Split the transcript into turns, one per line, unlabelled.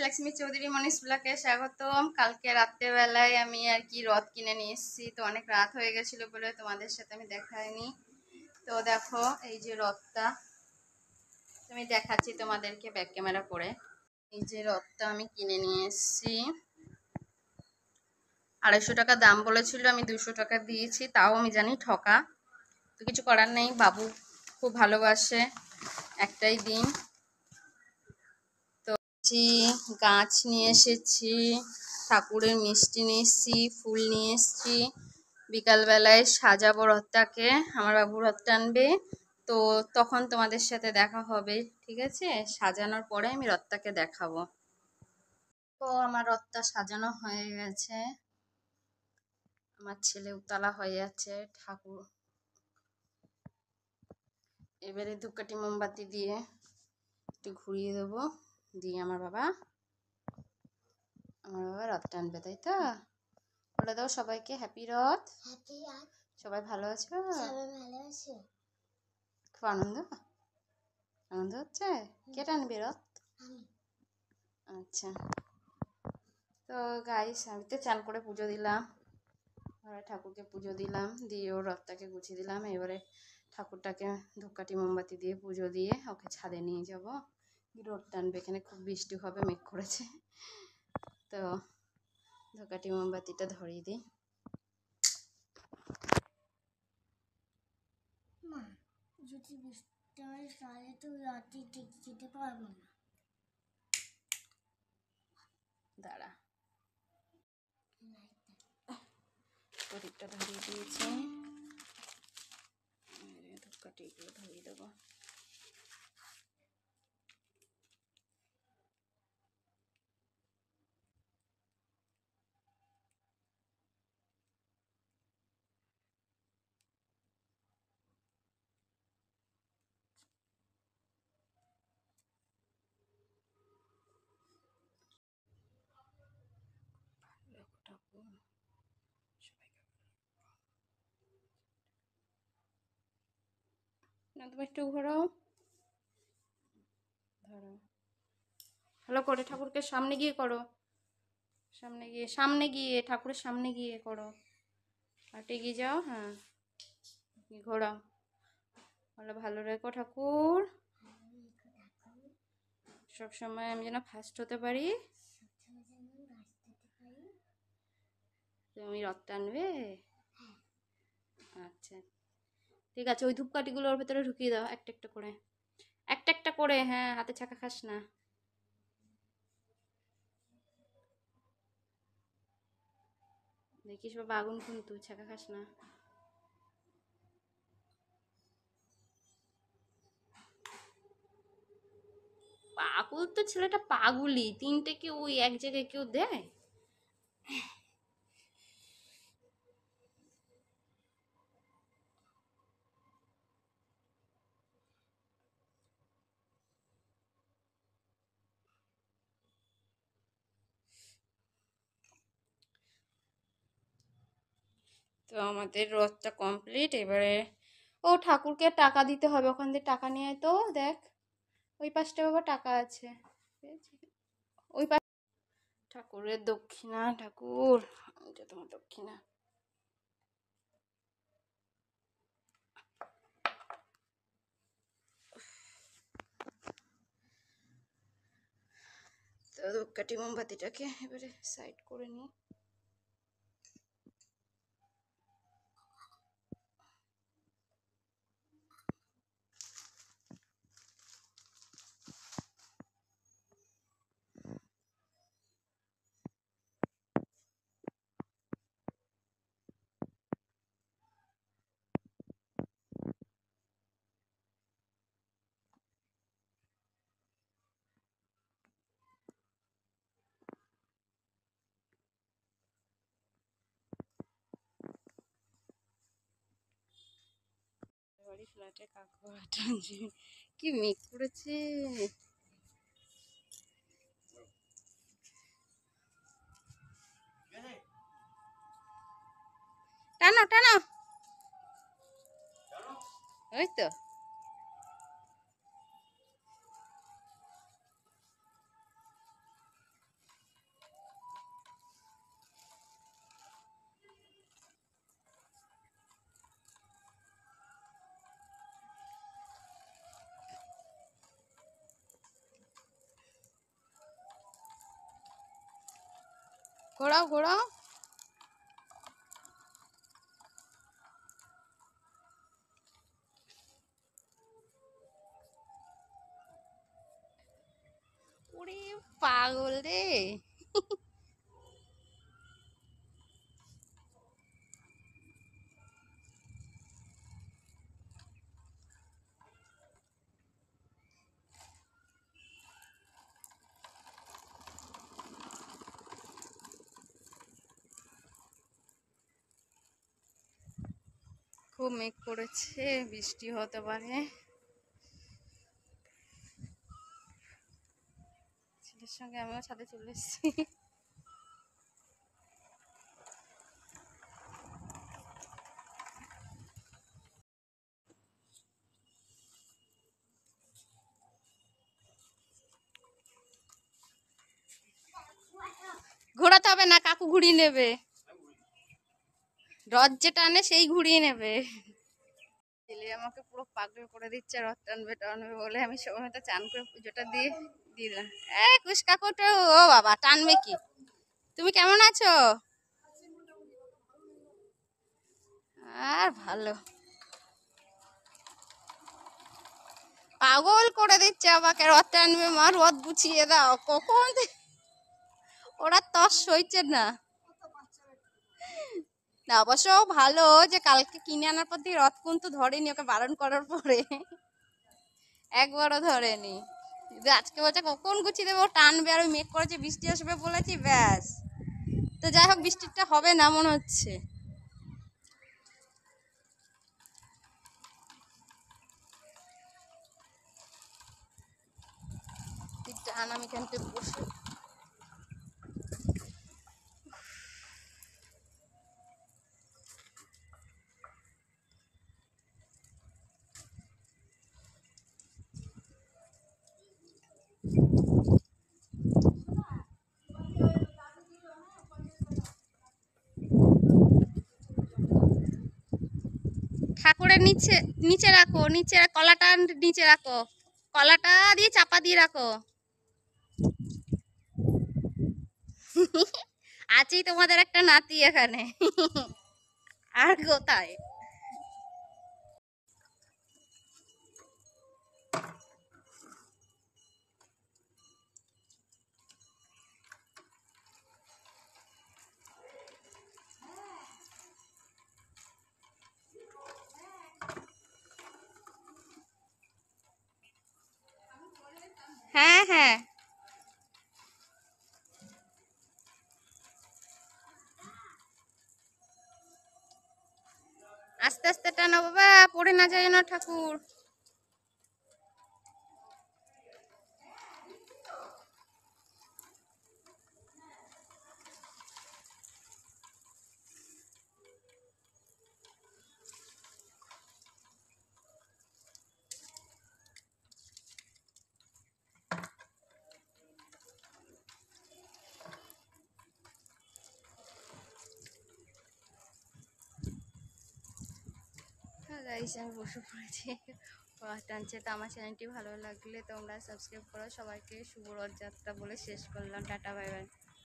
লক্ষ্মী চৌধুরী মনীষ ব্লগে স্বাগতম। কালকে রাত্রেবেলায় আমি আর কি রথ কিনে নিয়ে এসেছি, তো অনেক রাত হয়ে গেছিল বলে তোমাদের সাথে আমি দেখাইনি। তো দেখো এই যে রথটা তুমি দেখাচ্ছি তোমাদেরকে ব্যাক ক্যামেরা করে। এই যে রথটা আমি কিনে নিয়ে এসেছি, 250 টাকা দাম বলেছিল, আমি 200 টাকা দিয়েছি, তাও আমি জানি ঠকা। তো কিছু করার নেই, বাবু খুব ভালোবাসে, একটাই দিন। গাছ নিয়ে এসেছি, ঠাকুরের মিষ্টি নিয়ে এসেছি, ফুল নিয়ে এসেছি। বিকালবেলায় সাজাবো রথটাকে, আমার বাবু রথ টানবে, তো তখন তোমাদের সাথে দেখা হবে, ঠিক আছে? সাজানোর পরে আমি রথটাকে দেখাবো। তো আমার রথটা সাজানো হয়ে গেছে, আমার ছেলে উতলা হয়ে যাচ্ছে ঠাকুর। এবারে ধূপকাঠি মোমবাতি দিয়ে একটু ঘুরিয়ে দেবো, দিয়ে আমার বাবা রথ টানবে, তাই তো? বলে দাও সবাইকে হ্যাপি রথ। সবাই ভালো আছো? খুব আনন্দ হচ্ছে। কে টানবে রথ? আচ্ছা, তো গাইস আমি তো চান করে পুজো দিলাম, ঠাকুরকে পুজো দিলাম, দিয়ে ওর রথটাকে গুছিয়ে দিলাম। এবারে ঠাকুরটাকে ধূপকাঠি মোমবাতি দিয়ে পুজো দিয়ে ওকে ছাদে নিয়ে যাব, রথ টানবে। এখানে খুব বৃষ্টি হবে, মেঘ করেছে, তো ধূপকাঠি মোমবাতিটা ধরিয়ে দিই।
যদি বৃষ্টি হয় তাহলে তো রাতে যেতে পারবো না।
দাঁড়া, প্রদীপটা ধরিয়ে দিয়েছি, ধূপকাঠিগুলো ধরিয়ে দেবো। না তুমি একটু ঘোরাও, ধরো ভালো করে, ঠাকুরকে সামনে গিয়ে করো, সামনে গিয়ে ঠাকুরের সামনে গিয়ে করো, আর এগিয়ে যাও। হ্যাঁ, ঘোরাও, ভালো রেখো ঠাকুর, সবসময় আমি যেন ফার্স্ট হতে পারি। তুমি রথ টানবে? আচ্ছা ঠিক আছে, ওই ধূপকাঠিগুলো ওর ভেতরে ঢুকিয়ে দাও, একটা একটা করে। হ্যাঁ, হাতে ছাকা খাস না। দেখিস বাবা, আগুন কিন্তু, ছাকা খাস না। পাগল তো ছেলেটা, পাগলি। 3টে কি ওই এক জায়গায় কেউ দেয়? তো আমাদের রথটা কমপ্লিট। এবারে ও ঠাকুরকে টাকা দিতে হবে, ওখান থেকে টাকা নিয়ে আয় তো। দেখ ওই পাশটা বাবা টাকা আছে, ওই পাশ। ঠাকুরের দক্ষিণা, ঠাকুর এটা তোমার দক্ষিণা। তো ধূপকাঠি মোমবাতিটাকে এবারে সাইড করে নিই। বাড়ি ফ্ল্যাটে কাকড়া টানছে, কি মেঘ করেছে। টানো টানো, ওই তো। ঘোরাও ঘোরাও। ওরে পাগল রে। খুব মেঘ করেছে, বৃষ্টি হতে পারে। ছেলের সঙ্গে আমিও ছাদে চলে এসেছি। ঘোরাতে হবে না, কাকু ঘুরিয়ে নেবে। রথ যেটা আনে সেই ঘুরিয়ে নেবে। ছেলে আমাকে পুরো পাগল করে দিচ্ছে, রথ টানবে টানবে বলে। আমি সময় মতো চান করে পুজোটা দিয়ে দিলাম। কুশ কাকু তো, ও বাবা টানবে কি। তুমি কেমন আছো? আর ভালো। পাগল করে দিচ্ছে আমাকে, রথ টানবে মা, রথ গুছিয়ে দাও। কখন ওরা তস সইছে না। না অবশ্য ভালো যে কালকে কিনে আনার পর দিয়ে রথ কিন্তু ধরেনি, ওকে বারণ করার পরে একবারও ধরেনি। আজকে বলছে কখন গুছিয়ে দেবো, টানবে। আর ওই মেঘ করেছে বৃষ্টি আসবে বলেছি, ব্যাস। তো যাই হোক, বৃষ্টিটা হবে না মনে হচ্ছে। টান, আমি এখানটা বসে। ঠাকুরের নিচে নিচে রাখো, নিচে কলাটা নিচে রাখো, কলাটা দিয়ে চাপা দিয়ে রাখো। আছেই তোমাদের একটা নাতি এখানে। আর কোথায়। হ্যাঁ হ্যাঁ, আস্তে আস্তে টানো বাবা, পড়ে না যায় না ঠাকুর। গাইস আমি বসে পড়েছি, রথ টানছে। তো আমার চ্যানেলটি ভালো লাগলে তোমরা সাবস্ক্রাইব করো। সবাইকে শুভ রথযাত্রা বলে শেষ করলাম, টাটা বাই বাই।